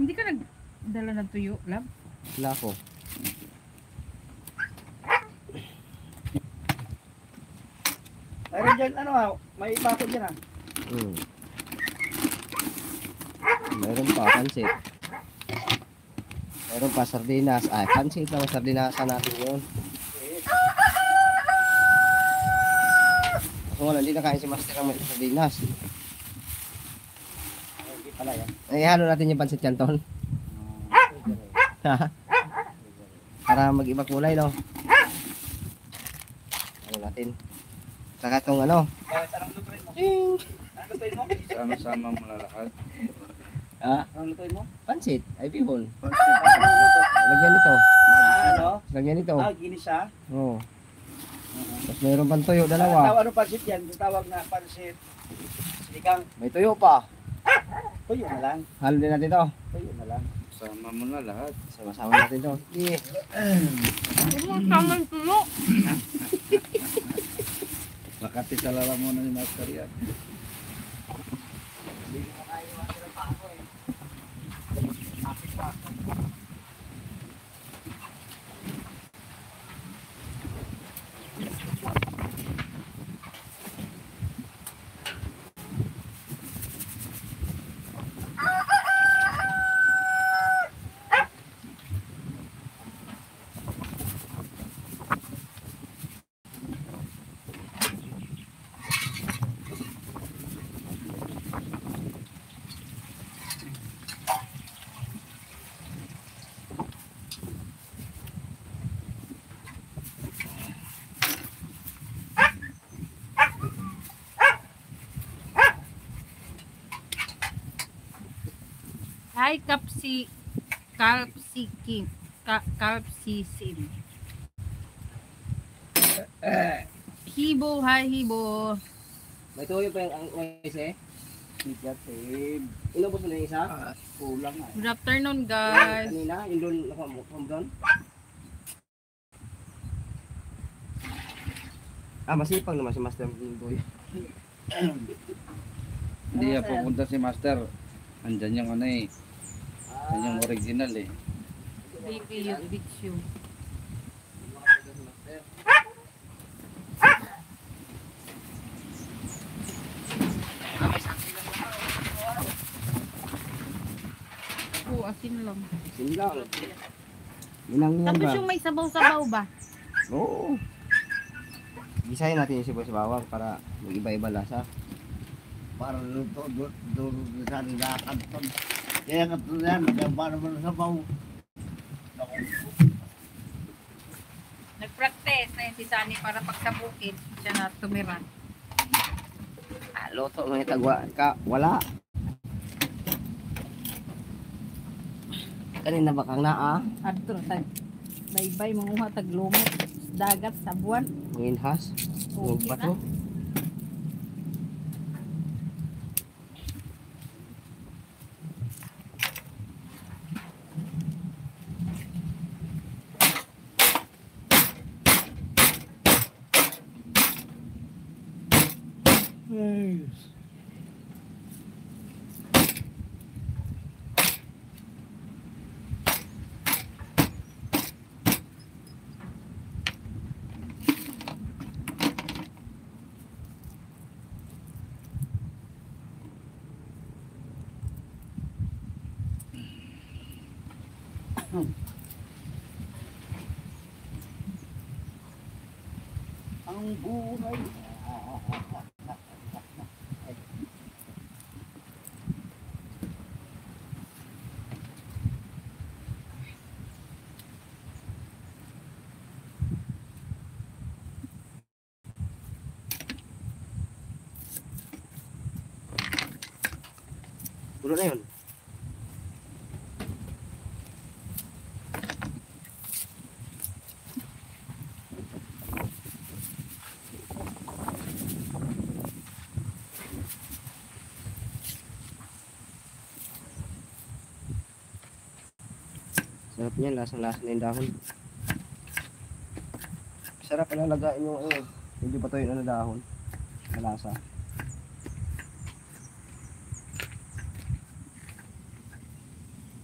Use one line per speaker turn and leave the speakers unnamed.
Hindi ka nagdala ng tuyo, lab?
Wala ko.
Mayroon dyan, ano ha, may bakod dyan ha.
Mayroon pa, pansit. Mayroon pa, sardinas. Ay, pansit lang, sardinasan natin yun. Kaso wala, hindi na kain si Master ng sardinas.
Hindi pala yan.
Ay, halo natin yung pansit canton. Para mag-iba kulay, no? Halo natin. Saka itong ano.
Anong lutuin mo? Anong lutuin mo?
Sama-sama mo na lahat.
Ah,
Anong lutuin mo?
pansit. Ay, bihon.
Anong luto?
Lagyan nito.
Ano?
Lagyan nito.
Ginisa.
Oo. Tapos mayroon pang tuyo, dalawa.
Tawag ano pansit yan? Tawag na pansit. Sigang.
May tuyo pa.
Tuyo na lang.
Halo din natin to.
Tuyo na lang.
Sama mo na lahat.
Sama-sama natin to. Sige.
Tamang tuyo.
Makati sa lala mo na ni Master yan.
Hi, Calpsikim. Calpsisim. Hibo, hi, hibo.
May tuyo pa yung OS eh.
Negative.
Inubos mo na yung isa?
Kulang nga.
Good afternoon, guys.
Kanina, yung doon, from doon. Masipag naman si Master Boy.
Hindi yan pupunta si Master. Andyan yung ano eh. Yan yung original eh.
Baby, you beat you. Oo, asin lang.
Sinilang. Minang yan
Tapos
ba?
yung may sabaw-sabaw ba?
Oo. Gisahin natin yung sibuyas bawang para mag-iba-iba lasa.
Para luto, doon sa nakakanton. Kaya katulad yan, para mo sa baw.
Nag-practice na yun si Sunny para pagsabukin siya na tumira.
Luto mga tagwa ka, wala. Kanina ba kang naa?
Adto tag baybay manguha tag lumot dagat sa buwan.
Manginhas?
Okay
Mga
na.
bato?
Ang buhay.
Pulo na yun. Sarap niyan, lasang-lasa na yung dahon. Sarap na lagain yung hindi pa to yung ano dahon. Malasa.